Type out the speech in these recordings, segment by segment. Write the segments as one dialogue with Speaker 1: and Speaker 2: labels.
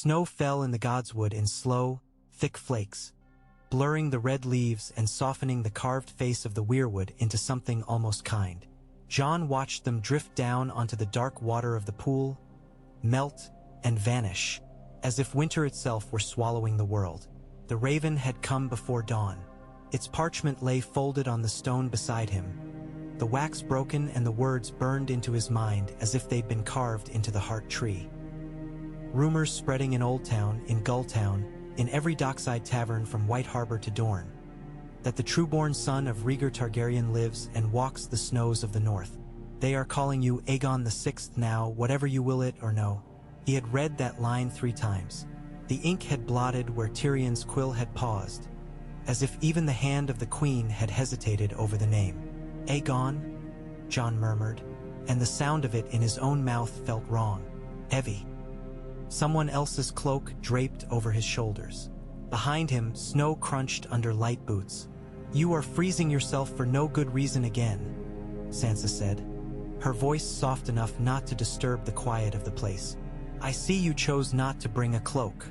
Speaker 1: Snow fell in the godswood in slow, thick flakes, blurring the red leaves and softening the carved face of the weirwood into something almost kind. Jon watched them drift down onto the dark water of the pool, melt, and vanish, as if winter itself were swallowing the world. The raven had come before dawn. Its parchment lay folded on the stone beside him, the wax broken and the words burned into his mind as if they'd been carved into the heart tree. Rumors spreading in Old Town, in Gull Town, in every dockside tavern from White Harbor to Dorne, that the trueborn son of Rhaegar Targaryen lives and walks the snows of the north. They are calling you Aegon VI now, whatever you will it or no. He had read that line 3 times. The ink had blotted where Tyrion's quill had paused, as if even the hand of the queen had hesitated over the name. Aegon, Jon murmured, and the sound of it in his own mouth felt wrong, heavy. Someone else's cloak draped over his shoulders. Behind him, snow crunched under light boots. "You are freezing yourself for no good reason again," Sansa said, her voice soft enough not to disturb the quiet of the place. "I see you chose not to bring a cloak,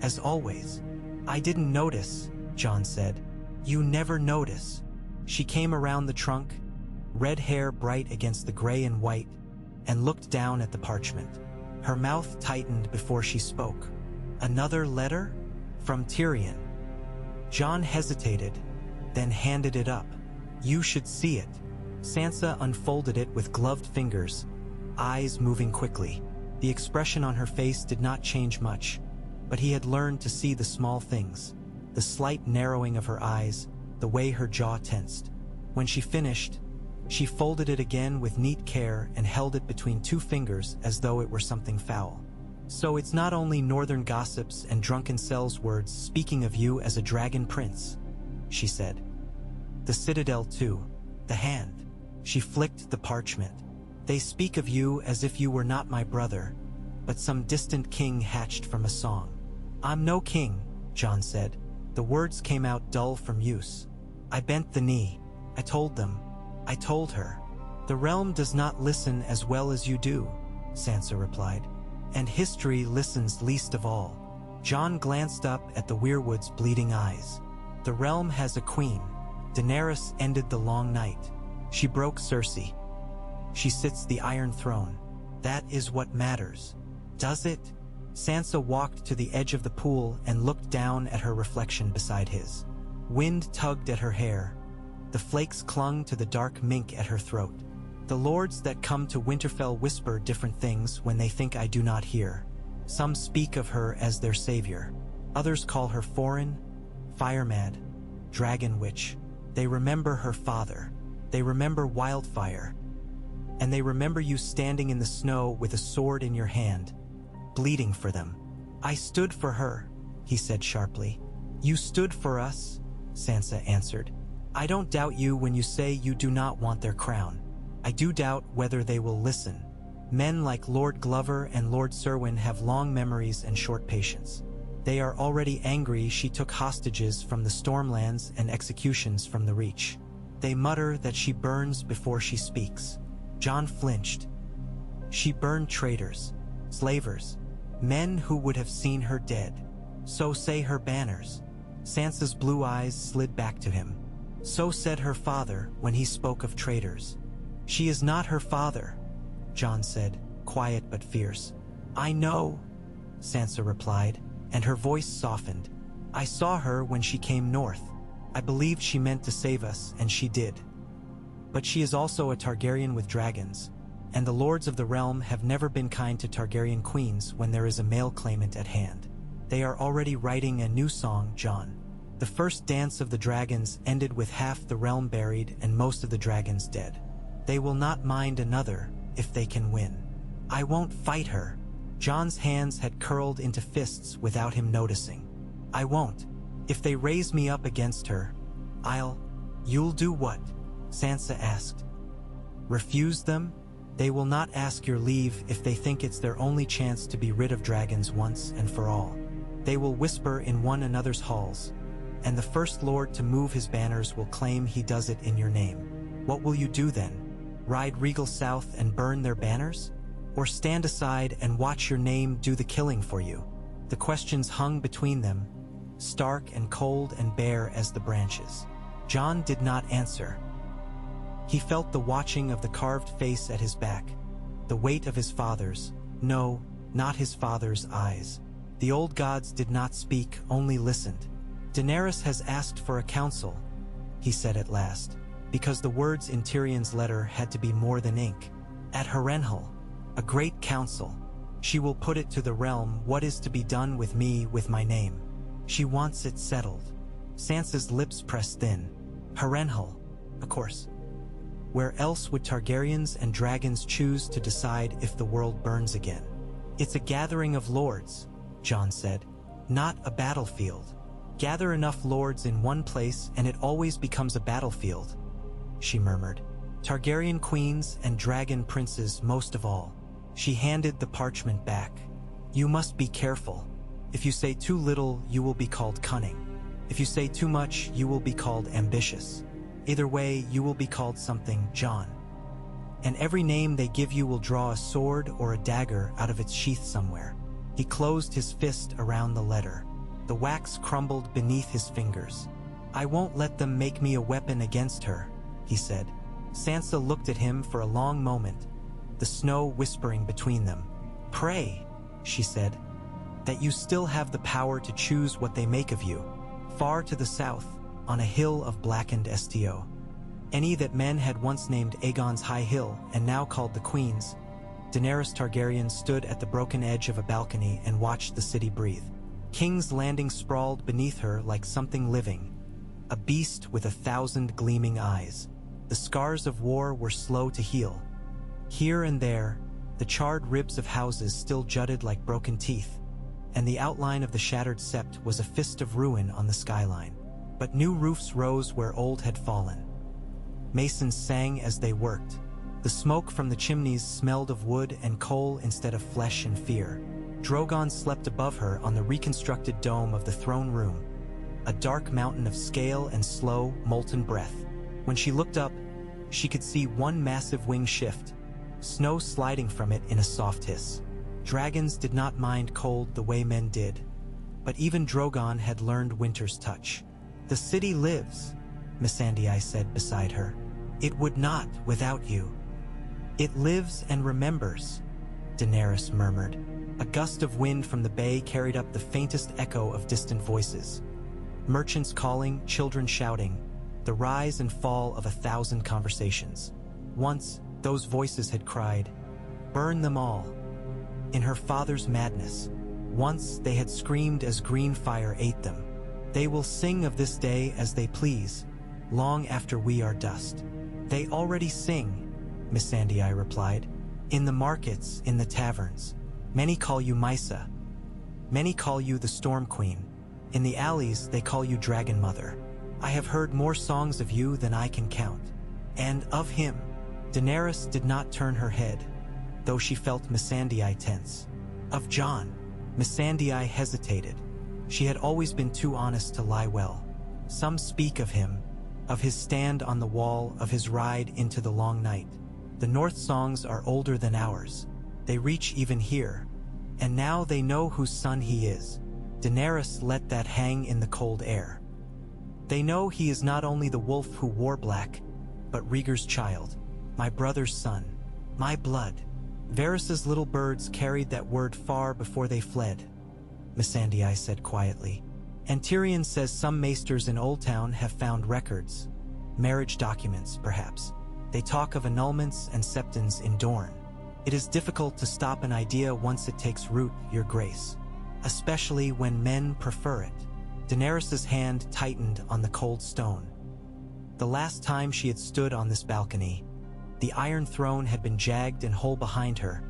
Speaker 1: as always." "I didn't notice," Jon said. "You never notice." She came around the trunk, red hair bright against the gray and white, and looked down at the parchment. Her mouth tightened before she spoke. "Another letter? From Tyrion?" Jon hesitated, then handed it up. "You should see it." Sansa unfolded it with gloved fingers, eyes moving quickly. The expression on her face did not change much, but he had learned to see the small things, the slight narrowing of her eyes, the way her jaw tensed. When she finished, she folded it again with neat care and held it between 2 fingers as though it were something foul. "So it's not only northern gossips and drunken cells words speaking of you as a dragon prince," she said. "The citadel too, the hand." She flicked the parchment. "They speak of you as if you were not my brother, but some distant king hatched from a song." "I'm no king," Jon said. The words came out dull from use. "I bent the knee. I told them. I told her." "The realm does not listen as well as you do," Sansa replied. "And history listens least of all." Jon glanced up at the weirwood's bleeding eyes. "The realm has a queen. Daenerys ended the long night. She broke Cersei. She sits the Iron Throne. That is what matters. Does it?" Sansa walked to the edge of the pool and looked down at her reflection beside his. Wind tugged at her hair. The flakes clung to the dark mink at her throat. "The lords that come to Winterfell whisper different things when they think I do not hear. Some speak of her as their savior. Others call her foreign, fire-mad, dragon witch. They remember her father. They remember wildfire. And they remember you standing in the snow with a sword in your hand, bleeding for them." "I stood for her," he said sharply. "You stood for us," Sansa answered. "I don't doubt you when you say you do not want their crown. I do doubt whether they will listen. Men like Lord Glover and Lord Serwyn have long memories and short patience. They are already angry she took hostages from the Stormlands and executions from the Reach. They mutter that she burns before she speaks." Jon flinched. "She burned traitors, slavers, men who would have seen her dead. So say her banners." Sansa's blue eyes slid back to him. "So said her father when he spoke of traitors." "She is not her father," Jon said, quiet but fierce. "I know," Sansa replied, and her voice softened. "I saw her when she came north. I believed she meant to save us, and she did. But she is also a Targaryen with dragons, and the lords of the realm have never been kind to Targaryen queens when there is a male claimant at hand. They are already writing a new song, Jon. The first dance of the dragons ended with half the realm buried and most of the dragons dead. They will not mind another if they can win. I won't fight her." Jon's hands had curled into fists without him noticing. "I won't. If they raise me up against her, You'll do what?" Sansa asked. "Refuse them? They will not ask your leave if they think it's their only chance to be rid of dragons once and for all. They will whisper in one another's halls, and the First Lord to move his banners will claim he does it in your name. What will you do then? Ride regal south and burn their banners? Or stand aside and watch your name do the killing for you?" The questions hung between them, stark and cold and bare as the branches. Jon did not answer. He felt the watching of the carved face at his back, the weight of his father's, no, not his father's eyes. The old gods did not speak, only listened. Daenerys has asked for a council, he said at last, because the words in Tyrion's letter had to be more than ink. At Harrenhal, a great council. She will put it to the realm what is to be done with me, with my name. She wants it settled. Sansa's lips pressed thin. Harrenhal, of course. Where else would Targaryens and dragons choose to decide if the world burns again? It's a gathering of lords, Jon said, not a battlefield. Gather enough lords in one place and it always becomes a battlefield, she murmured. Targaryen queens and dragon princes most of all. She handed the parchment back. You must be careful. If you say too little, you will be called cunning. If you say too much, you will be called ambitious. Either way, you will be called something, Jon. And every name they give you will draw a sword or a dagger out of its sheath somewhere. He closed his fist around the letter. The wax crumbled beneath his fingers. I won't let them make me a weapon against her, he said. Sansa looked at him for a long moment, the snow whispering between them. Pray, she said, that you still have the power to choose what they make of you. Far to the south, on a hill of blackened Sto. Any that men had once named Aegon's High Hill and now called the Queen's, Daenerys Targaryen stood at the broken edge of a balcony and watched the city breathe. King's Landing sprawled beneath her like something living, a beast with 1,000 gleaming eyes. The scars of war were slow to heal. Here and there, the charred ribs of houses still jutted like broken teeth, and the outline of the shattered sept was a fist of ruin on the skyline. But new roofs rose where old had fallen. Masons sang as they worked. The smoke from the chimneys smelled of wood and coal instead of flesh and fear. Drogon slept above her on the reconstructed dome of the throne room, a dark mountain of scale and slow, molten breath. When she looked up, she could see one massive wing shift, snow sliding from it in a soft hiss. Dragons did not mind cold the way men did, but even Drogon had learned winter's touch. The city lives, Missandei said beside her. It would not without you. It lives and remembers, Daenerys murmured. A gust of wind from the bay carried up the faintest echo of distant voices. Merchants calling, children shouting, the rise and fall of 1,000 conversations. Once, those voices had cried, "Burn them all," in her father's madness. Once they had screamed as green fire ate them. They will sing of this day as they please, long after we are dust. They already sing, Missandei replied. In the markets, in the taverns. Many call you Mysa. Many call you the Storm Queen. In the alleys, they call you Dragon Mother. I have heard more songs of you than I can count. And of him. Daenerys did not turn her head, though she felt Missandei tense. Of Jon. Missandei hesitated. She had always been too honest to lie well. Some speak of him, of his stand on the wall, of his ride into the long night. The North songs are older than ours. They reach even here, and now they know whose son he is. Daenerys let that hang in the cold air. They know he is not only the wolf who wore black, but Rhaegar's child, my brother's son, my blood. Varys's little birds carried that word far before they fled, Missandei said quietly. And Tyrion says some maesters in Old Town have found records, marriage documents, perhaps. They talk of annulments and septons in Dorne. It is difficult to stop an idea once it takes root, Your Grace, especially when men prefer it. Daenerys's hand tightened on the cold stone. The last time she had stood on this balcony, the Iron Throne had been jagged and whole behind her,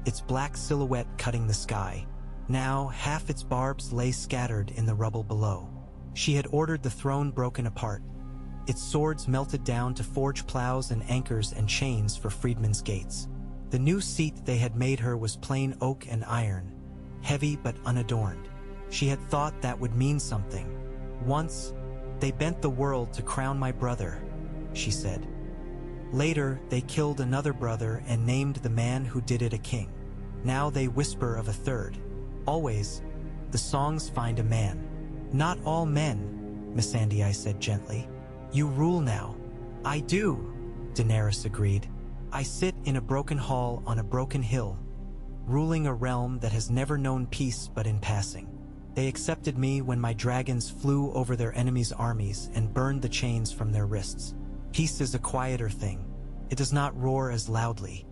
Speaker 1: its black silhouette cutting the sky. Now, half its barbs lay scattered in the rubble below. She had ordered the throne broken apart, its swords melted down to forge plows and anchors and chains for freedmen's gates. The new seat they had made her was plain oak and iron, heavy but unadorned. She had thought that would mean something. Once, they bent the world to crown my brother, she said. Later, they killed another brother and named the man who did it a king. Now they whisper of a third. Always, the songs find a man. Not all men, Missandei said gently. You rule now. I do, Daenerys agreed. I sit in a broken hall on a broken hill, ruling a realm that has never known peace but in passing. They accepted me when my dragons flew over their enemies' armies and burned the chains from their wrists. Peace is a quieter thing. It does not roar as loudly.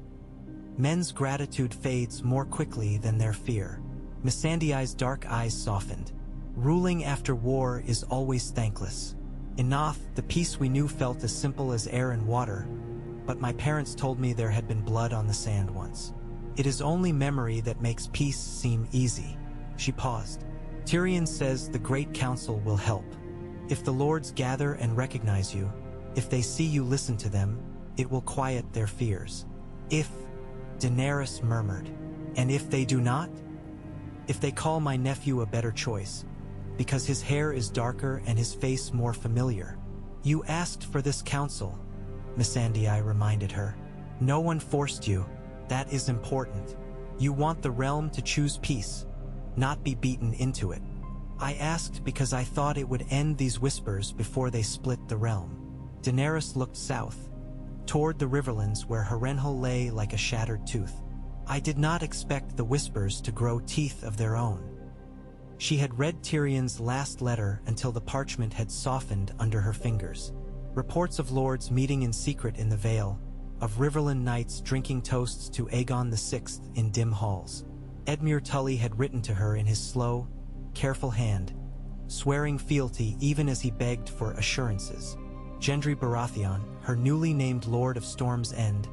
Speaker 1: Men's gratitude fades more quickly than their fear. Missandei's dark eyes softened. Ruling after war is always thankless. In Noth, the peace we knew felt as simple as air and water, but my parents told me there had been blood on the sand once. It is only memory that makes peace seem easy. She paused. Tyrion says the Great Council will help. If the lords gather and recognize you, if they see you listen to them, it will quiet their fears. If, Daenerys murmured, and if they do not? If they call my nephew a better choice, because his hair is darker and his face more familiar. You asked for this council, Missandei reminded her. No one forced you. That is important. You want the realm to choose peace, not be beaten into it. I asked because I thought it would end these whispers before they split the realm. Daenerys looked south, toward the riverlands where Harrenhal lay like a shattered tooth. I did not expect the whispers to grow teeth of their own. She had read Tyrion's last letter until the parchment had softened under her fingers. Reports of lords meeting in secret in the Vale, of Riverland knights drinking toasts to Aegon VI in dim halls. Edmure Tully had written to her in his slow, careful hand, swearing fealty even as he begged for assurances. Gendry Baratheon, her newly named Lord of Storm's End,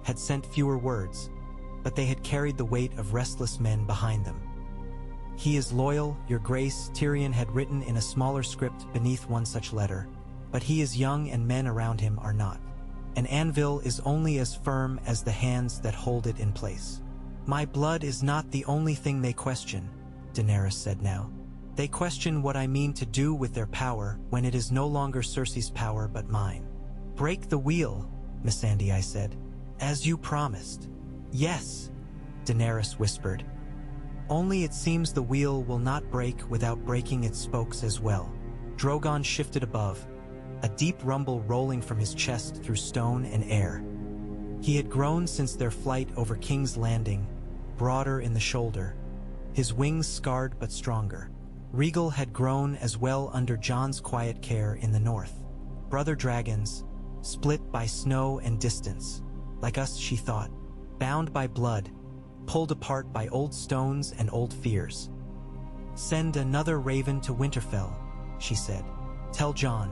Speaker 1: had sent fewer words, but they had carried the weight of restless men behind them. He is loyal, your grace, Tyrion had written in a smaller script beneath one such letter, but he is young and men around him are not. An anvil is only as firm as the hands that hold it in place. My blood is not the only thing they question, Daenerys said now. They question what I mean to do with their power when it is no longer Cersei's power but mine. Break the wheel, Missandei said. As you promised. Yes, Daenerys whispered. Only it seems the wheel will not break without breaking its spokes as well. Drogon shifted above, a deep rumble rolling from his chest through stone and air. He had grown since their flight over King's Landing, broader in the shoulder, his wings scarred but stronger. Rhaegal had grown as well under Jon's quiet care in the north. Brother dragons, split by snow and distance, like us she thought, bound by blood, pulled apart by old stones and old fears. Send another raven to Winterfell, she said. Tell Jon.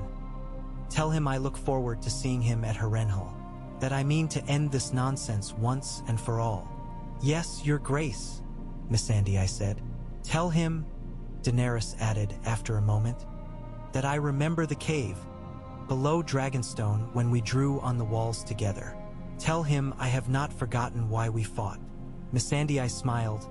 Speaker 1: Tell him I look forward to seeing him at Harrenhal, that I mean to end this nonsense once and for all. Yes, your grace, Missandei said. Tell him, Daenerys added after a moment, that I remember the cave, below Dragonstone when we drew on the walls together. Tell him I have not forgotten why we fought. Missandei smiled,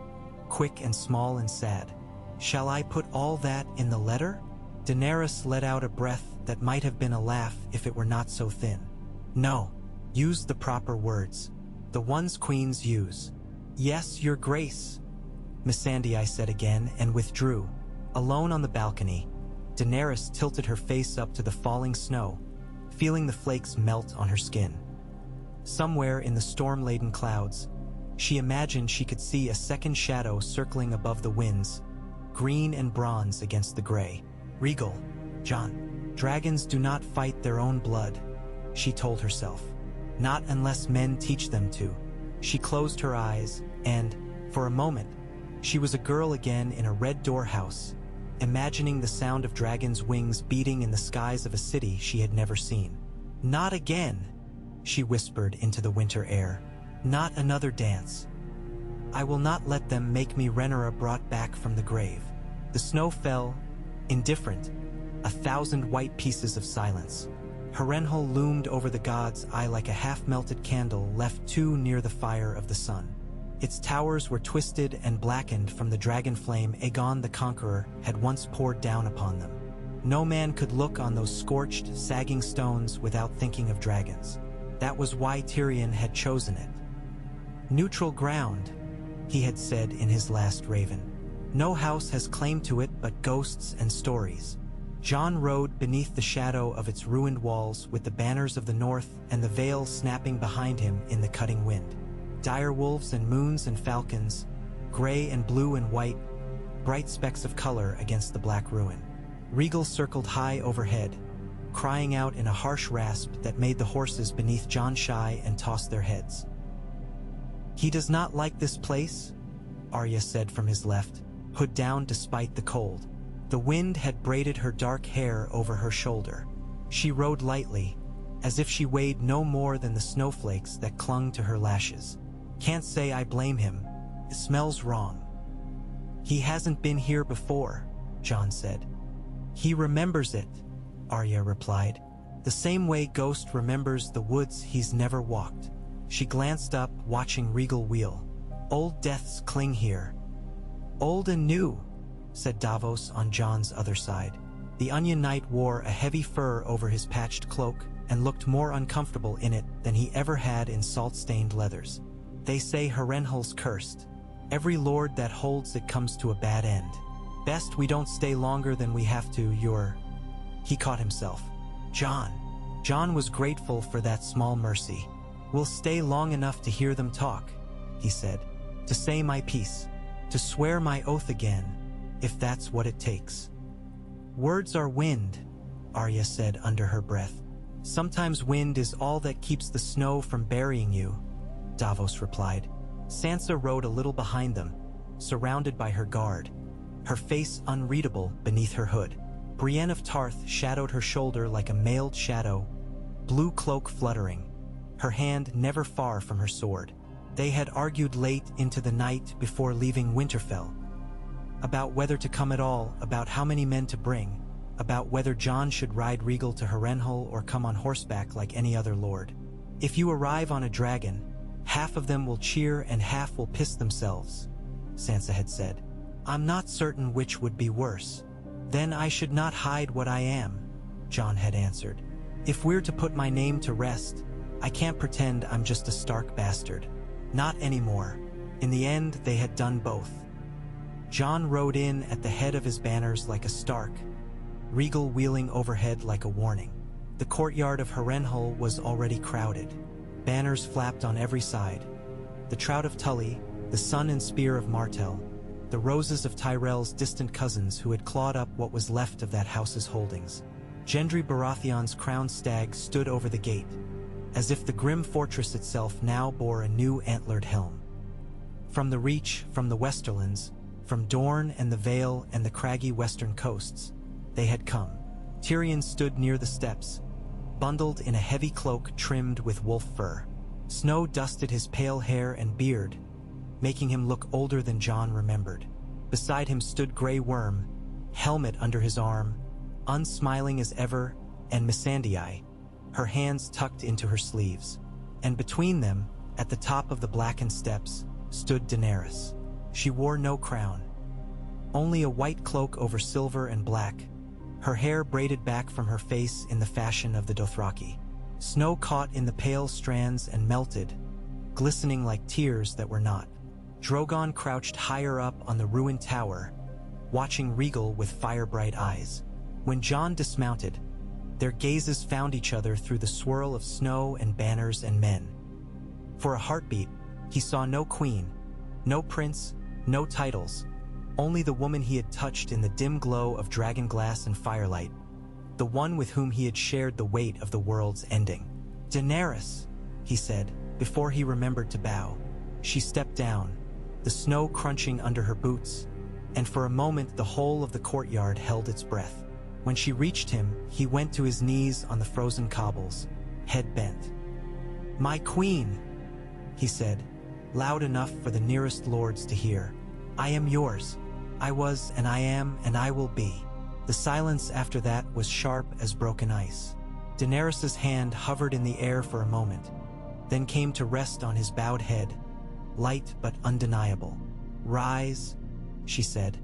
Speaker 1: quick and small and sad. Shall I put all that in the letter? Daenerys let out a breath that might have been a laugh if it were not so thin. No, use the proper words, the ones queens use. Yes, your grace, Missandei said again and withdrew. Alone on the balcony, Daenerys tilted her face up to the falling snow, feeling the flakes melt on her skin. Somewhere in the storm-laden clouds, she imagined she could see a second shadow circling above the winds, green and bronze against the gray. Rhaegal, Jon, dragons do not fight their own blood, she told herself. Not unless men teach them to. She closed her eyes, and, for a moment, she was a girl again in a red door house, imagining the sound of dragons' wings beating in the skies of a city she had never seen. Not again, she whispered into the winter air. Not another dance. I will not let them make me Rhaenyra brought back from the grave. The snow fell, indifferent, 1,000 white pieces of silence. Harrenhal loomed over the god's eye like a half-melted candle left too near the fire of the sun. Its towers were twisted and blackened from the dragon flame Aegon the Conqueror had once poured down upon them. No man could look on those scorched, sagging stones without thinking of dragons. That was why Tyrion had chosen it. Neutral ground, he had said in his last Raven. No house has claim to it but ghosts and stories. Jon rode beneath the shadow of its ruined walls with the banners of the north and the veil snapping behind him in the cutting wind. Dire wolves and moons and falcons, gray and blue and white, bright specks of color against the black ruin. Rhaegal circled high overhead, crying out in a harsh rasp that made the horses beneath Jon shy and toss their heads. "He does not like this place," Arya said from his left, hood down despite the cold. The wind had braided her dark hair over her shoulder. She rode lightly, as if she weighed no more than the snowflakes that clung to her lashes. "Can't say I blame him. It smells wrong." "He hasn't been here before," Jon said. "He remembers it," Arya replied. "The same way Ghost remembers the woods he's never walked." She glanced up, watching Rhaegal wheel. "Old deaths cling here." "Old and new," said Davos on Jon's other side. The Onion Knight wore a heavy fur over his patched cloak and looked more uncomfortable in it than he ever had in salt-stained leathers. "They say Harrenhal's cursed. Every lord that holds it comes to a bad end. Best we don't stay longer than we have to, He caught himself. "Jon." Jon was grateful for that small mercy. "We'll stay long enough to hear them talk," he said. "To say my piece. To swear my oath again, if that's what it takes." "Words are wind," Arya said under her breath. "Sometimes wind is all that keeps the snow from burying you," Davos replied. Sansa rode a little behind them, surrounded by her guard, her face unreadable beneath her hood. Brienne of Tarth shadowed her shoulder like a mailed shadow, blue cloak fluttering, her hand never far from her sword. They had argued late into the night before leaving Winterfell. About whether to come at all, about how many men to bring, about whether Jon should ride Rhaegal to Harrenhal or come on horseback like any other lord. "If you arrive on a dragon, half of them will cheer and half will piss themselves," Sansa had said. "I'm not certain which would be worse." "Then I should not hide what I am," Jon had answered. "If we're to put my name to rest, I can't pretend I'm just a Stark bastard. Not anymore." In the end, they had done both. Jon rode in at the head of his banners like a Stark, Rhaegal wheeling overhead like a warning. The courtyard of Harrenhal was already crowded. Banners flapped on every side. The Trout of Tully, the Sun and Spear of Martell, the roses of Tyrell's distant cousins who had clawed up what was left of that house's holdings. Gendry Baratheon's crowned stag stood over the gate, as if the grim fortress itself now bore a new antlered helm. From the Reach, from the Westerlands, from Dorne and the Vale and the craggy western coasts, they had come. Tyrion stood near the steps, bundled in a heavy cloak trimmed with wolf fur. Snow dusted his pale hair and beard, making him look older than Jon remembered. Beside him stood Grey Worm, helmet under his arm, unsmiling as ever, and Missandei, her hands tucked into her sleeves. And between them, at the top of the blackened steps, stood Daenerys. She wore no crown, only a white cloak over silver and black, her hair braided back from her face in the fashion of the Dothraki. Snow caught in the pale strands and melted, glistening like tears that were not. Drogon crouched higher up on the ruined tower, watching Rhaegal with fire-bright eyes. When Jon dismounted, their gazes found each other through the swirl of snow and banners and men. For a heartbeat, he saw no queen, no prince, no titles, only the woman he had touched in the dim glow of dragon glass and firelight, the one with whom he had shared the weight of the world's ending. "Daenerys," he said, before he remembered to bow. She stepped down, the snow crunching under her boots, and for a moment the whole of the courtyard held its breath. When she reached him, he went to his knees on the frozen cobbles, head bent. "My queen," he said, loud enough for the nearest lords to hear. "I am yours. I was, and I am, and I will be." The silence after that was sharp as broken ice. Daenerys's hand hovered in the air for a moment, then came to rest on his bowed head, light but undeniable. "Rise," she said,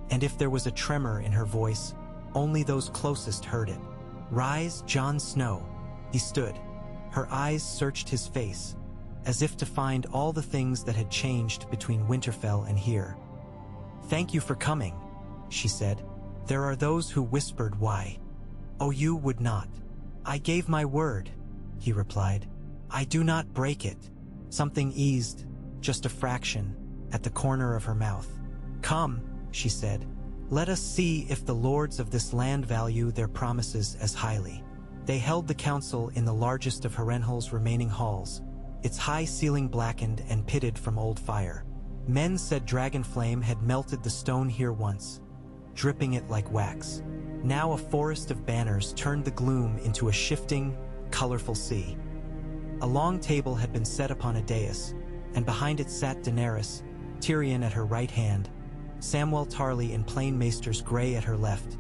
Speaker 1: and if there was a tremor in her voice, only those closest heard it. "Rise, Jon Snow." He stood. Her eyes searched his face, as if to find all the things that had changed between Winterfell and here. "Thank you for coming," she said. "There are those who whispered why. Oh, you would not." "I gave my word," he replied. "I do not break it." Something eased, just a fraction, at the corner of her mouth. "Come," she said. "Let us see if the lords of this land value their promises as highly." They held the council in the largest of Harrenhal's remaining halls, its high ceiling blackened and pitted from old fire. Men said Dragonflame had melted the stone here once, dripping it like wax. Now a forest of banners turned the gloom into a shifting, colorful sea. A long table had been set upon a dais, and behind it sat Daenerys, Tyrion at her right hand, Samwell Tarly in plain maester's gray at her left,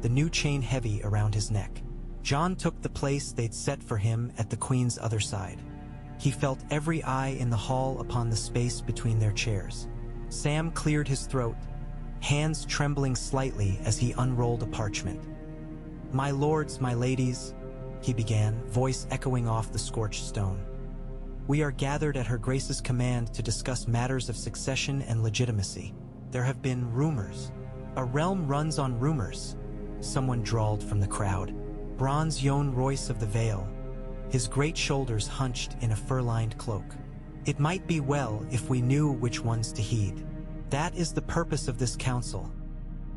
Speaker 1: the new chain heavy around his neck. Jon took the place they'd set for him at the queen's other side. He felt every eye in the hall upon the space between their chairs. Sam cleared his throat, hands trembling slightly as he unrolled a parchment. "My lords, my ladies," he began, voice echoing off the scorched stone. "We are gathered at her grace's command to discuss matters of succession and legitimacy. There have been rumors. A realm runs on rumors," someone drawled from the crowd. Bronze Yohn Royce of the Vale, his great shoulders hunched in a fur-lined cloak. "It might be well if we knew which ones to heed. That is the purpose of this council,"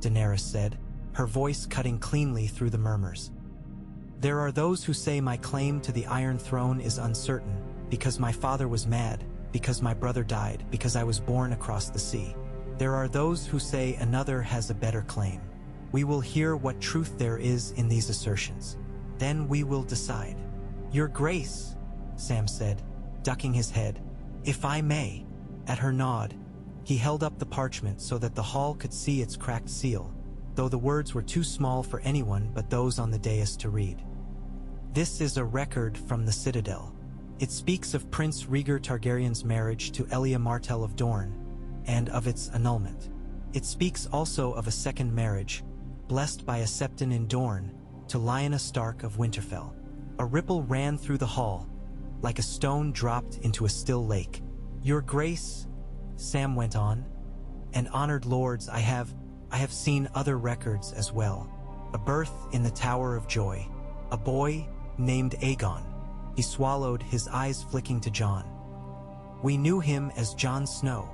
Speaker 1: Daenerys said, her voice cutting cleanly through the murmurs. "There are those who say my claim to the Iron Throne is uncertain, because my father was mad, because my brother died, because I was born across the sea. There are those who say another has a better claim. We will hear what truth there is in these assertions. Then we will decide." "Your Grace," Sam said, ducking his head, "if I may." At her nod, he held up the parchment so that the hall could see its cracked seal, though the words were too small for anyone but those on the dais to read. "This is a record from the Citadel. It speaks of Prince Rhaegar Targaryen's marriage to Elia Martell of Dorne, and of its annulment. It speaks also of a second marriage, blessed by a septon in Dorne, to Lyanna Stark of Winterfell." A ripple ran through the hall, like a stone dropped into a still lake. "Your Grace," Sam went on, "and honored lords, I have seen other records as well. A birth in the Tower of Joy. A boy named Aegon." He swallowed, his eyes flicking to Jon. "We knew him as Jon Snow."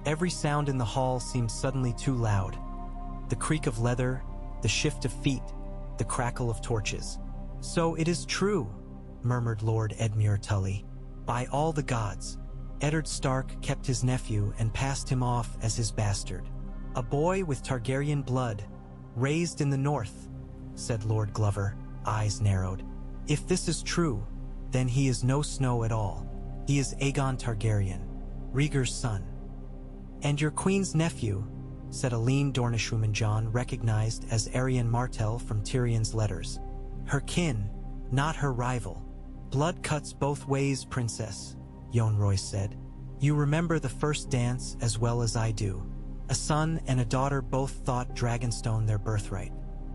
Speaker 1: Every sound in the hall seemed suddenly too loud. The creak of leather, the shift of feet, the crackle of torches. "So it is true," murmured Lord Edmure Tully. "By all the gods, Eddard Stark kept his nephew and passed him off as his bastard. A boy with Targaryen blood, raised in the north," said Lord Glover, eyes narrowed. "If this is true, then he is no Snow at all. He is Aegon Targaryen, Rhaegar's son." "And your queen's nephew," said a lean Dornishwoman Jon recognized as Arianne Martell from Tyrion's letters. "Her kin, not her rival." "Blood cuts both ways, princess," Yohn Royce said. "You remember the first dance as well as I do. A son and a daughter both thought Dragonstone their birthright.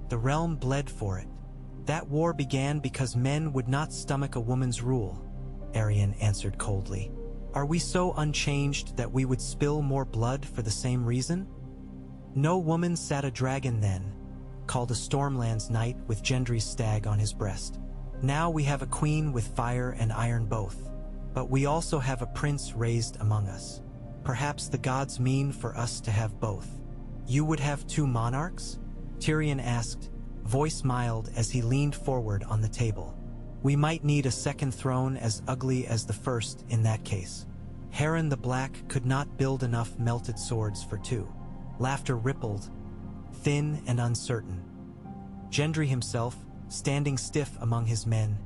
Speaker 1: The realm bled for it. That war began because men would not stomach a woman's rule," Arianne answered coldly. "Are we so unchanged that we would spill more blood for the same reason?" "No woman sat a dragon then," called a Stormlands knight with Gendry's stag on his breast. "Now we have a queen with fire and iron both. But we also have a prince raised among us. Perhaps the gods mean for us to have both." "You would have two monarchs?" Tyrion asked, voice mild as he leaned forward on the table. "We might need a second throne as ugly as the first in that case. Harren the Black could not build enough melted swords for two." Laughter rippled, thin and uncertain. Gendry himself, standing stiff among his men,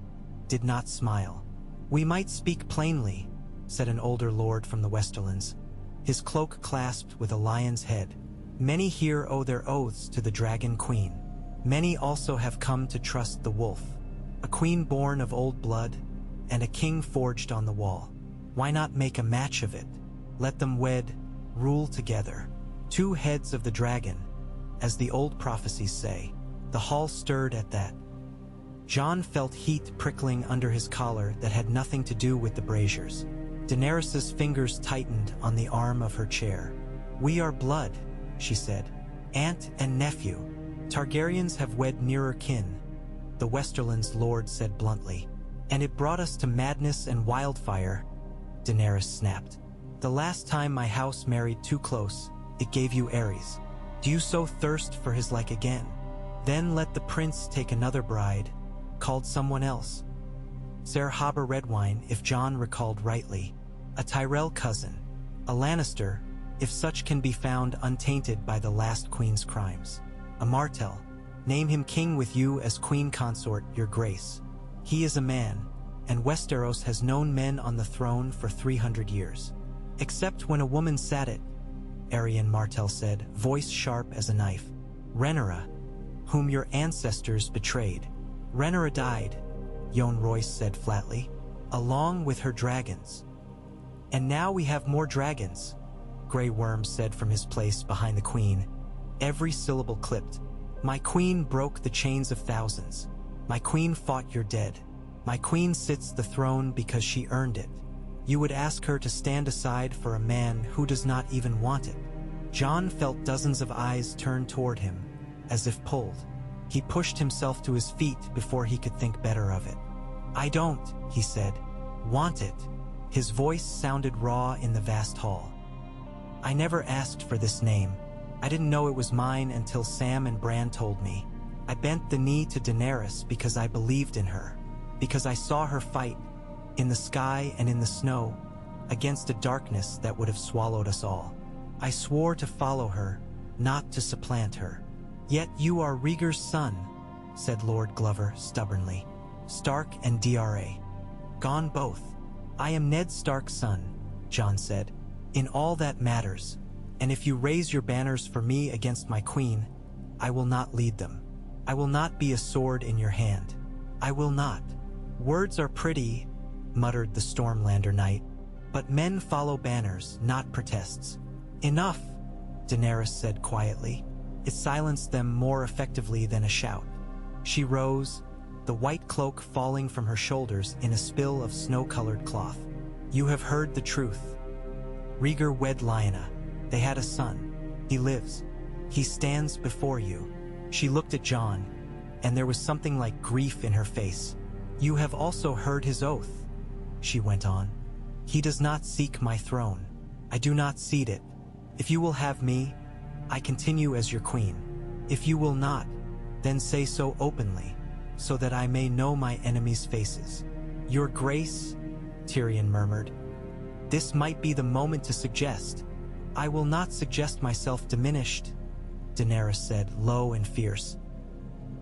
Speaker 1: did not smile. "We might speak plainly," said an older lord from the Westerlands, his cloak clasped with a lion's head. "Many here owe their oaths to the Dragon Queen. Many also have come to trust the wolf. A queen born of old blood, and a king forged on the wall. Why not make a match of it? Let them wed, rule together. Two heads of the dragon, as the old prophecies say." The hall stirred at that. Jon felt heat prickling under his collar that had nothing to do with the braziers. Daenerys's fingers tightened on the arm of her chair. "We are blood," she said. Aunt and nephew. Targaryens have wed nearer kin, the Westerland's lord said bluntly. And it brought us to madness and wildfire, Daenerys snapped. The last time my house married too close, it gave you Ares. Do you so thirst for his like again? Then let the prince take another bride, called someone else. Ser Haber Redwine, if Jon recalled rightly, a Tyrell cousin, a Lannister, if such can be found untainted by the last queen's crimes. A Martell, name him king with you as queen consort, your grace. He is a man, and Westeros has known men on the throne for 300 years. Except when a woman sat it, Arian Martell said, voice sharp as a knife. Rhaenyra, whom your ancestors betrayed. Rhaenyra died, Jon Royce said flatly, along with her dragons. And now we have more dragons, Grey Worm said from his place behind the queen, every syllable clipped. My queen broke the chains of thousands. My queen fought your dead. My queen sits the throne because she earned it. You would ask her to stand aside for a man who does not even want it. Jon felt dozens of eyes turn toward him, as if pulled. He pushed himself to his feet before he could think better of it. I don't, he said, want it. His voice sounded raw in the vast hall. I never asked for this name. I didn't know it was mine until Sam and Bran told me. I bent the knee to Daenerys because I believed in her, because I saw her fight, in the sky and in the snow, against a darkness that would have swallowed us all. I swore to follow her, not to supplant her. Yet you are Rhaegar's son, said Lord Glover stubbornly. Stark and Dra. Gone both. I am Ned Stark's son, Jon said, in all that matters, and if you raise your banners for me against my queen, I will not lead them. I will not be a sword in your hand. I will not. Words are pretty, muttered the Stormlander knight, but men follow banners, not protests. Enough, Daenerys said quietly. It silenced them more effectively than a shout. She rose, the white cloak falling from her shoulders in a spill of snow-colored cloth. You have heard the truth. Rhaegar wed Lyanna. They had a son. He lives. He stands before you. She looked at Jon, and there was something like grief in her face. You have also heard his oath, she went on. He does not seek my throne. I do not cede it. If you will have me, I continue as your queen. If you will not, then say so openly, so that I may know my enemies' faces. Your grace, Tyrion murmured. This might be the moment to suggest. I will not suggest myself diminished, Daenerys said, low and fierce.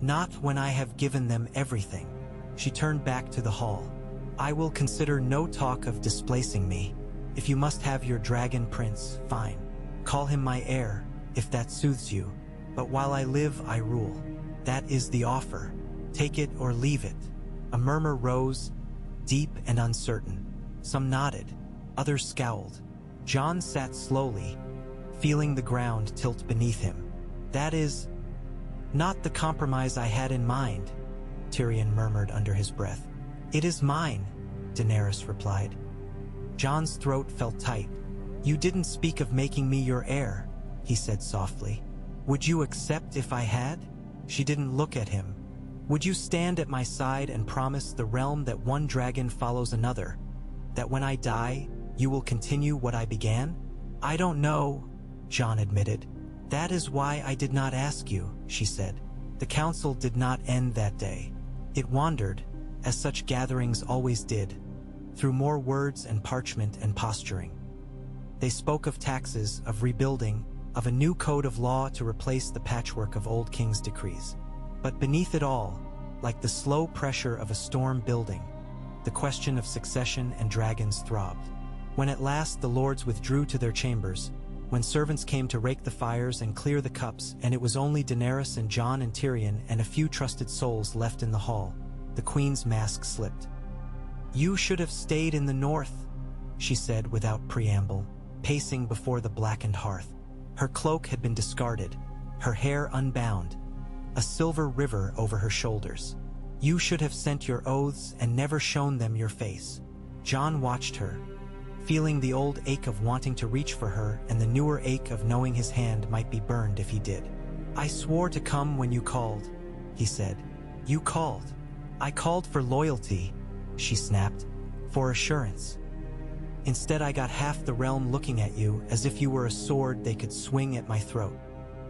Speaker 1: Not when I have given them everything. She turned back to the hall. I will consider no talk of displacing me. If you must have your dragon prince, fine. Call him my heir, if that soothes you. But while I live, I rule. That is the offer. Take it or leave it. A murmur rose, deep and uncertain. Some nodded, others scowled. Jon sat slowly, feeling the ground tilt beneath him. That is not the compromise I had in mind, Tyrion murmured under his breath. It is mine, Daenerys replied. Jon's throat felt tight. You didn't speak of making me your heir, he said softly. Would you accept if I had? She didn't look at him. Would you stand at my side and promise the realm that one dragon follows another? That when I die, you will continue what I began? I don't know, Jon admitted. That is why I did not ask you, she said. The council did not end that day. It wandered, as such gatherings always did, through more words and parchment and posturing. They spoke of taxes, of rebuilding, of a new code of law to replace the patchwork of old king's decrees. But beneath it all, like the slow pressure of a storm building, the question of succession and dragons throbbed. When at last the lords withdrew to their chambers, when servants came to rake the fires and clear the cups, and it was only Daenerys and Jon and Tyrion and a few trusted souls left in the hall, the queen's mask slipped. You should have stayed in the north, she said without preamble, pacing before the blackened hearth. Her cloak had been discarded, her hair unbound, a silver river over her shoulders. You should have sent your oaths and never shown them your face. Jon watched her, feeling the old ache of wanting to reach for her and the newer ache of knowing his hand might be burned if he did. "I swore to come when you called," he said. "You called." "I called for loyalty," she snapped, "for assurance. Instead I got half the realm looking at you as if you were a sword they could swing at my throat.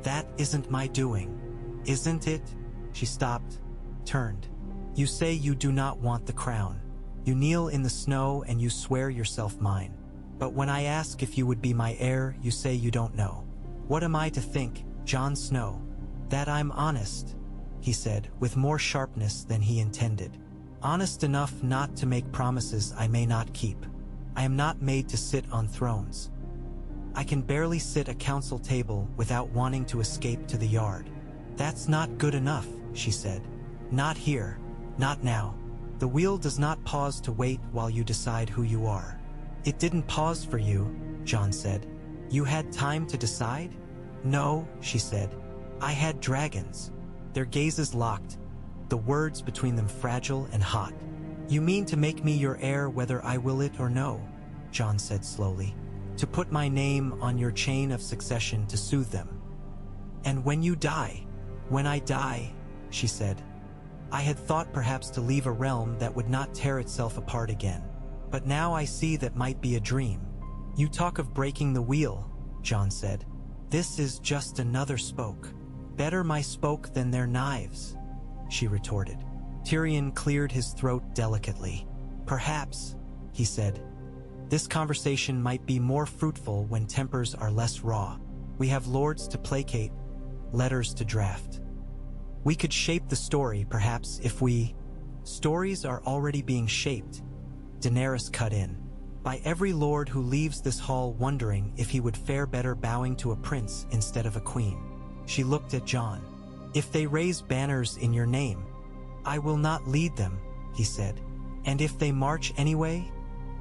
Speaker 1: That isn't my doing, isn't it?" She stopped, turned. "You say you do not want the crown. You kneel in the snow and you swear yourself mine. But when I ask if you would be my heir, you say you don't know. What am I to think, Jon Snow?" "That I'm honest," he said, with more sharpness than he intended. "Honest enough not to make promises I may not keep. I am not made to sit on thrones. I can barely sit at a council table without wanting to escape to the yard." "That's not good enough," she said. "Not here, not now. The wheel does not pause to wait while you decide who you are." "It didn't pause for you," Jon said. "You had time to decide?" "No," she said. "I had dragons." Their gazes locked, the words between them fragile and hot. "You mean to make me your heir whether I will it or no," Jon said slowly. "To put my name on your chain of succession to soothe them. And when you die?" "When I die," she said. "I had thought perhaps to leave a realm that would not tear itself apart again. But now I see that might be a dream." "You talk of breaking the wheel," Jon said. "This is just another spoke." "Better my spoke than their knives," she retorted. Tyrion cleared his throat delicately. "Perhaps," he said, "this conversation might be more fruitful when tempers are less raw. We have lords to placate, letters to draft. We could shape the story, perhaps, if we—" "Stories are already being shaped," Daenerys cut in, "by every lord who leaves this hall wondering if he would fare better bowing to a prince instead of a queen." She looked at Jon. "If they raise banners in your name, I will not lead them," he said. "And if they march anyway?"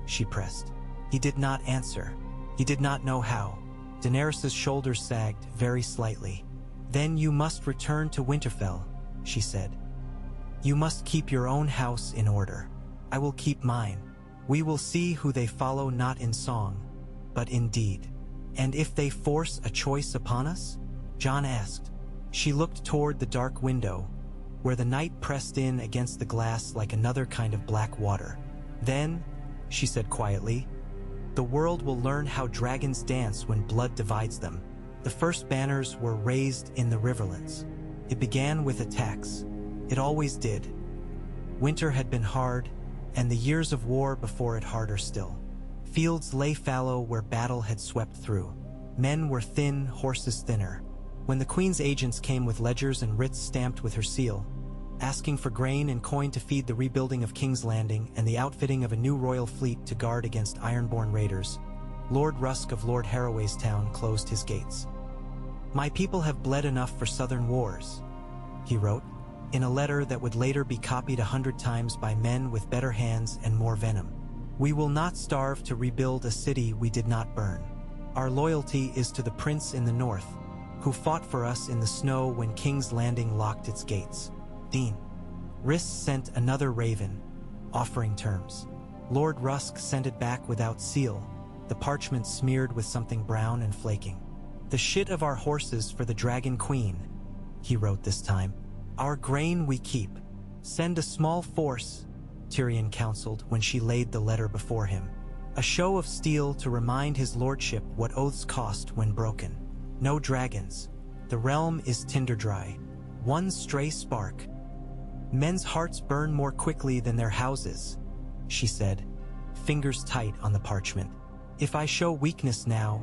Speaker 1: she pressed. He did not answer. He did not know how. Daenerys' shoulders sagged very slightly. "Then you must return to Winterfell," she said. "You must keep your own house in order. I will keep mine. We will see who they follow not in song, but in deed." "And if they force a choice upon us?" Jon asked. She looked toward the dark window, where the night pressed in against the glass like another kind of black water. "Then," she said quietly, "the world will learn how dragons dance when blood divides them." The first banners were raised in the riverlands. It began with attacks. It always did. Winter had been hard, and the years of war before it harder still. Fields lay fallow where battle had swept through. Men were thin, horses thinner. When the Queen's agents came with ledgers and writs stamped with her seal, asking for grain and coin to feed the rebuilding of King's Landing and the outfitting of a new royal fleet to guard against ironborn raiders, Lord Rusk of Lord Harroway's town closed his gates. "My people have bled enough for southern wars," he wrote, in a letter that would later be copied 100 times by men with better hands and more venom. "We will not starve to rebuild a city we did not burn. Our loyalty is to the prince in the north, who fought for us in the snow when King's Landing locked its gates." Dean Riss sent another raven, offering terms. Lord Rusk sent it back without seal, the parchment smeared with something brown and flaking. "The shit of our horses for the Dragon Queen," he wrote this time. "Our grain we keep. Send a small force," Tyrion counseled when she laid the letter before him. "A show of steel to remind his lordship what oaths cost when broken. No dragons. The realm is tinder dry. One stray spark. Men's hearts burn more quickly than their houses," she said, fingers tight on the parchment. "If I show weakness now,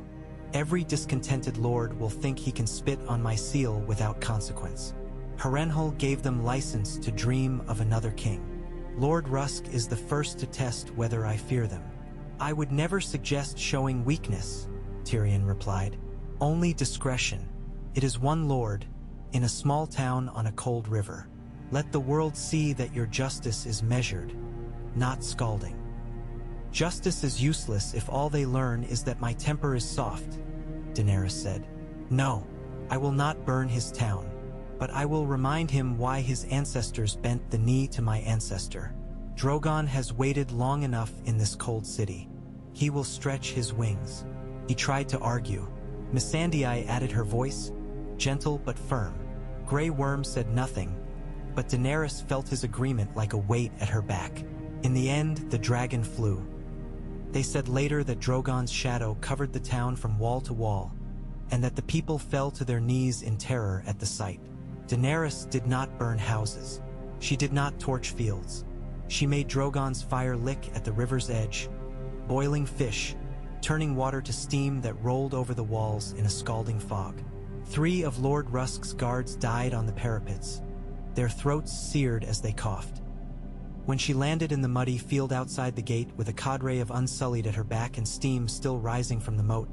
Speaker 1: every discontented lord will think he can spit on my seal without consequence. Harrenhal gave them license to dream of another king. Lord Rusk is the first to test whether I fear them." "I would never suggest showing weakness," Tyrion replied. "Only discretion. It is one lord, in a small town on a cold river. Let the world see that your justice is measured, not scalding." "Justice is useless if all they learn is that my temper is soft," Daenerys said. "No, I will not burn his town, but I will remind him why his ancestors bent the knee to my ancestor. Drogon has waited long enough in this cold city. He will stretch his wings. He tried to argue. Missandei added her voice, gentle but firm. Grey Worm said nothing, but Daenerys felt his agreement like a weight at her back. In the end, the dragon flew. They said later that Drogon's shadow covered the town from wall to wall, and that the people fell to their knees in terror at the sight. Daenerys did not burn houses. She did not torch fields. She made Drogon's fire lick at the river's edge, boiling fish, turning water to steam that rolled over the walls in a scalding fog. 3 of Lord Rusk's guards died on the parapets, their throats seared as they coughed. When she landed in the muddy field outside the gate with a cadre of Unsullied at her back and steam still rising from the moat,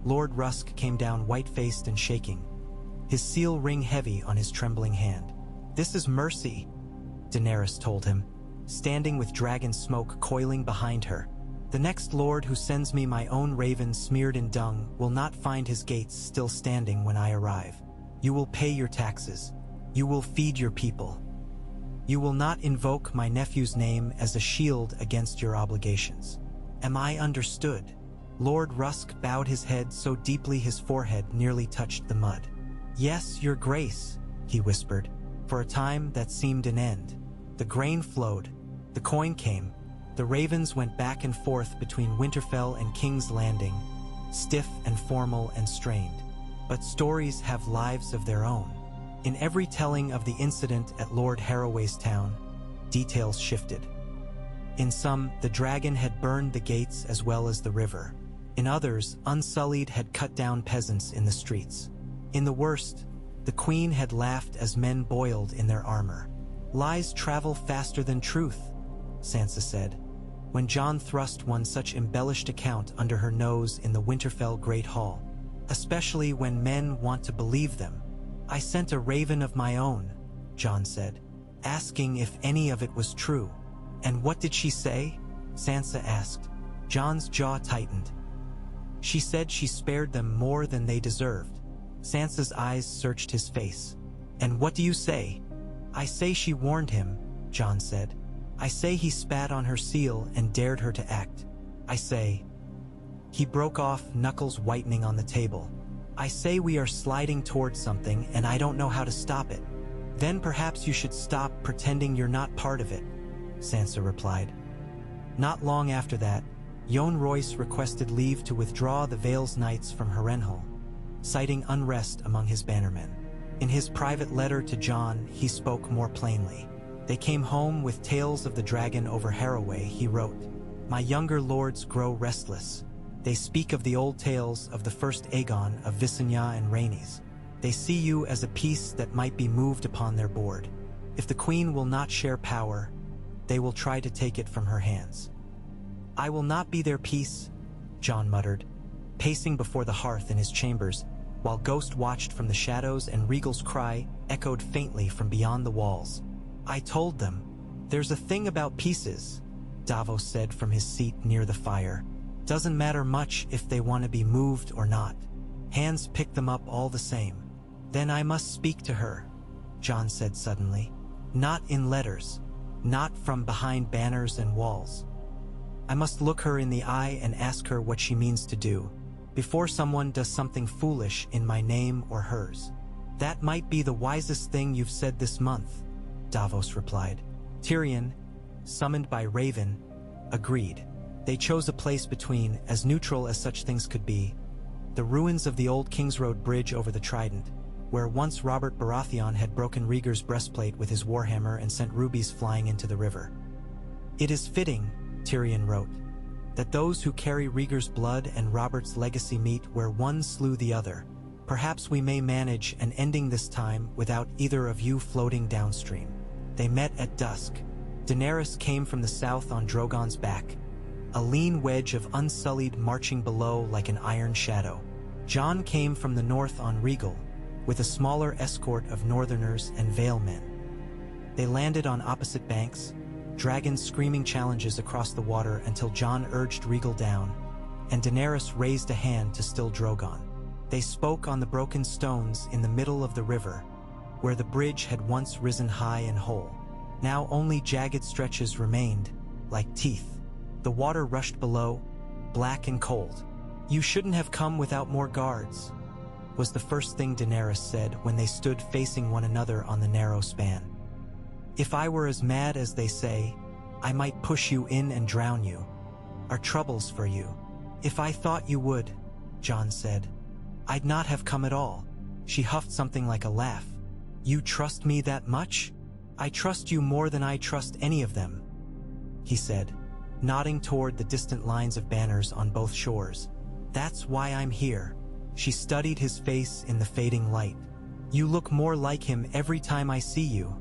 Speaker 1: Lord Rusk came down white-faced and shaking, his seal ring heavy on his trembling hand. "This is mercy," Daenerys told him, standing with dragon smoke coiling behind her. "The next lord who sends me my own raven smeared in dung will not find his gates still standing when I arrive. You will pay your taxes. You will feed your people. You will not invoke my nephew's name as a shield against your obligations. Am I understood?" Lord Rusk bowed his head so deeply his forehead nearly touched the mud. "Yes, your grace," he whispered. For a time that seemed an end. The grain flowed, the coin came, the ravens went back and forth between Winterfell and King's Landing, stiff and formal and strained. But stories have lives of their own. In every telling of the incident at Lord Harroway's town, details shifted. In some, the dragon had burned the gates as well as the river. In others, Unsullied had cut down peasants in the streets. In the worst, the queen had laughed as men boiled in their armor. "Lies travel faster than truth," Sansa said, when Jon thrust one such embellished account under her nose in the Winterfell Great Hall. "Especially when men want to believe them." "I sent a raven of my own," Jon said, asking if any of it was true. "And what did she say?" Sansa asked. Jon's jaw tightened. "She said she spared them more than they deserved." Sansa's eyes searched his face. "And what do you say?" "I say she warned him," Jon said. "I say he spat on her seal and dared her to act. I say—" He broke off, knuckles whitening on the table. "I say we are sliding towards something and I don't know how to stop it." "Then perhaps you should stop pretending you're not part of it," Sansa replied. Not long after that, Jon Royce requested leave to withdraw the Vale's Knights from Harrenhal, citing unrest among his bannermen. In his private letter to Jon, he spoke more plainly. "They came home with tales of the dragon over Harroway," he wrote. "My younger lords grow restless. They speak of the old tales of the first Aegon of Visenya and Rhaenys. They see you as a piece that might be moved upon their board. If the queen will not share power, they will try to take it from her hands." "I will not be their piece," Jon muttered, pacing before the hearth in his chambers, while Ghost watched from the shadows and Rhaegal's cry echoed faintly from beyond the walls. "I told them. There's a thing about pieces," Davos said from his seat near the fire. "Doesn't matter much if they want to be moved or not. Hands pick them up all the same." "Then I must speak to her," Jon said suddenly. "Not in letters. Not from behind banners and walls. I must look her in the eye and ask her what she means to do, before someone does something foolish in my name or hers." "That might be the wisest thing you've said this month," Davos replied. Tyrion, summoned by Raven, agreed. They chose a place between, as neutral as such things could be, the ruins of the old Kingsroad Bridge over the Trident, where once Robert Baratheon had broken Rhaegar's breastplate with his warhammer and sent rubies flying into the river. "It is fitting," Tyrion wrote, "that those who carry Rhaegar's blood and Robert's legacy meet where one slew the other. Perhaps we may manage an ending this time without either of you floating downstream." They met at dusk. Daenerys came from the south on Drogon's back, a lean wedge of Unsullied marching below like an iron shadow. Jon came from the north on Rhaegal, with a smaller escort of Northerners and Vale men. They landed on opposite banks, dragons screaming challenges across the water until Jon urged Rhaegal down, and Daenerys raised a hand to still Drogon. They spoke on the broken stones in the middle of the river, where the bridge had once risen high and whole. Now only jagged stretches remained, like teeth. The water rushed below, black and cold. "You shouldn't have come without more guards," was the first thing Daenerys said when they stood facing one another on the narrow span. "If I were as mad as they say, I might push you in and drown you. Our troubles for you. If I thought you would," Jon said, "I'd not have come at all." She huffed something like a laugh. "You trust me that much? I trust you more than I trust any of them," he said, nodding toward the distant lines of banners on both shores. "That's why I'm here." She studied his face in the fading light. "You look more like him every time I see you,"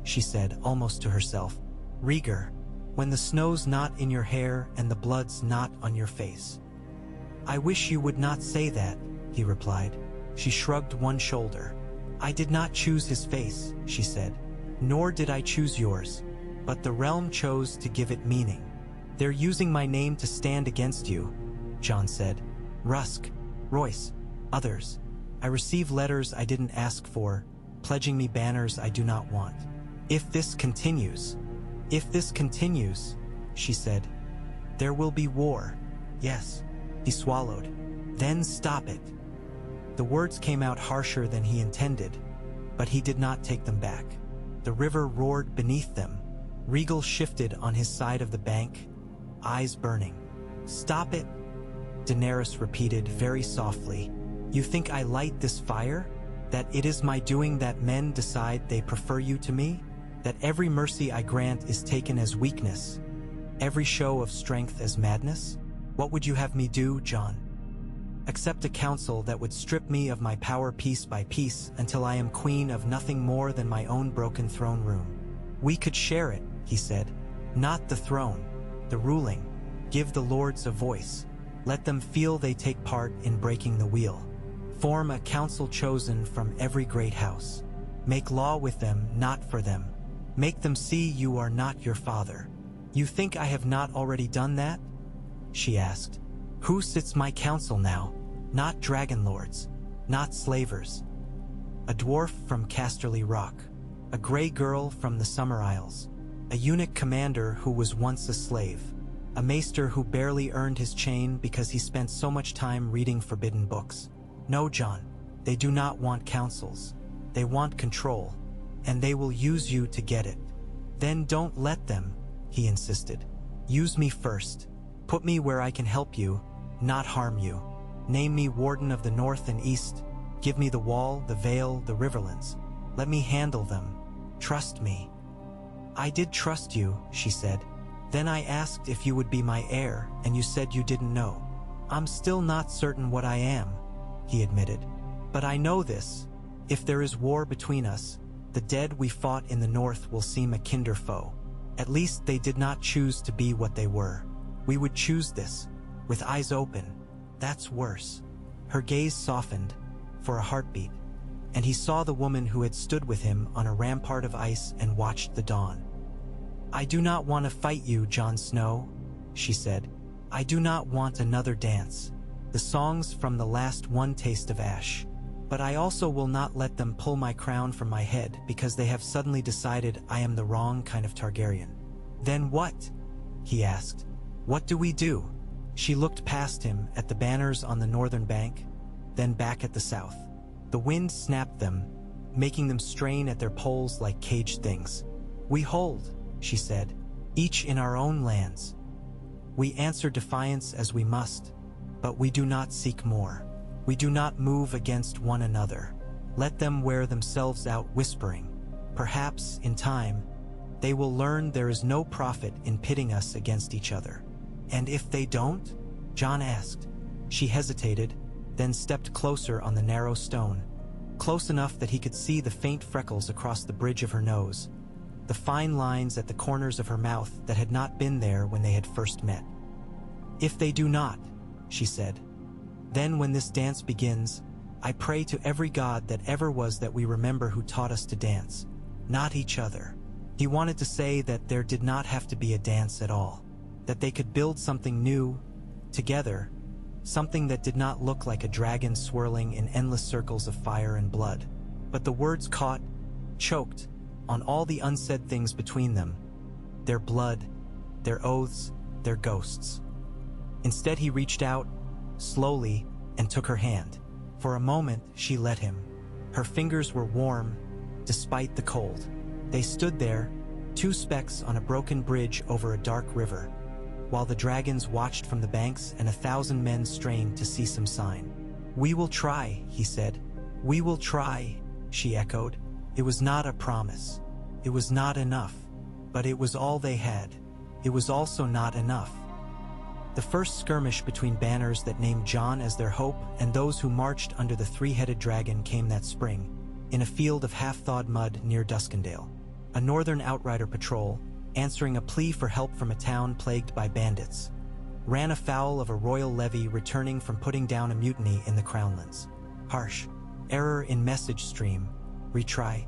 Speaker 1: she said, almost to herself. "Rhaegar, when the snow's not in your hair and the blood's not on your face." "I wish you would not say that," he replied. She shrugged one shoulder. "I did not choose his face," she said. "Nor did I choose yours. But the realm chose to give it meaning." "They're using my name to stand against you," Jon said. "Rusk, Royce, others. I receive letters I didn't ask for, pledging me banners I do not want. If this continues," she said, "there will be war." "Yes," he swallowed. "Then stop it." The words came out harsher than he intended, but he did not take them back. The river roared beneath them. Rhaegal shifted on his side of the bank, eyes burning. "Stop it," Daenerys repeated very softly. "You think I light this fire? That it is my doing that men decide they prefer you to me? That every mercy I grant is taken as weakness? Every show of strength as madness? What would you have me do, Jon? Accept a counsel that would strip me of my power piece by piece until I am queen of nothing more than my own broken throne room? We could share it," he said. "Not the throne, the ruling. Give the lords a voice. Let them feel they take part in breaking the wheel. Form a council chosen from every great house. Make law with them, not for them. Make them see you are not your father." "You think I have not already done that?" she asked. "Who sits my council now? Not dragon lords, not slavers. A dwarf from Casterly Rock, a gray girl from the Summer Isles, a eunuch commander who was once a slave, a maester who barely earned his chain because he spent so much time reading forbidden books. No, Jon, they do not want councils. They want control, and they will use you to get it." "Then don't let them," he insisted. "Use me first. Put me where I can help you, not harm you. Name me Warden of the North and East. Give me the Wall, the Vale, the Riverlands. Let me handle them. Trust me." "I did trust you," she said. "Then I asked if you would be my heir, and you said you didn't know." "I'm still not certain what I am," he admitted. "But I know this. If there is war between us, the dead we fought in the North will seem a kinder foe. At least they did not choose to be what they were. We would choose this, with eyes open. That's worse." Her gaze softened, for a heartbeat, and he saw the woman who had stood with him on a rampart of ice and watched the dawn. "I do not want to fight you, Jon Snow," she said. "I do not want another dance, the songs from the last One Taste of Ash. But I also will not let them pull my crown from my head because they have suddenly decided I am the wrong kind of Targaryen." "Then what?" he asked. "What do we do?" She looked past him at the banners on the northern bank, then back at the south. The wind snapped them, making them strain at their poles like caged things. "We hold," she said, "each in our own lands. We answer defiance as we must, but we do not seek more. We do not move against one another. Let them wear themselves out whispering. Perhaps, in time, they will learn there is no profit in pitting us against each other." "And if they don't?" Jon asked. She hesitated, then stepped closer on the narrow stone, close enough that he could see the faint freckles across the bridge of her nose, the fine lines at the corners of her mouth that had not been there when they had first met. "If they do not," she said, "then when this dance begins, I pray to every god that ever was that we remember who taught us to dance, not each other." He wanted to say that there did not have to be a dance at all, that they could build something new, together, something that did not look like a dragon swirling in endless circles of fire and blood. But the words caught, choked, on all the unsaid things between them, their blood, their oaths, their ghosts. Instead, he reached out, slowly, and took her hand. For a moment, she let him. Her fingers were warm, despite the cold. They stood there, two specks on a broken bridge over a dark river, while the dragons watched from the banks and 1,000 men strained to see some sign. "We will try," he said. "We will try," she echoed. It was not a promise. It was not enough. But it was all they had. It was also not enough. The first skirmish between banners that named Jon as their hope and those who marched under the three-headed dragon came that spring, in a field of half-thawed mud near Duskendale. A northern outrider patrol, answering a plea for help from a town plagued by bandits, ran afoul of a royal levy returning from putting down a mutiny in the Crownlands. Harsh. Error in message stream. Retry.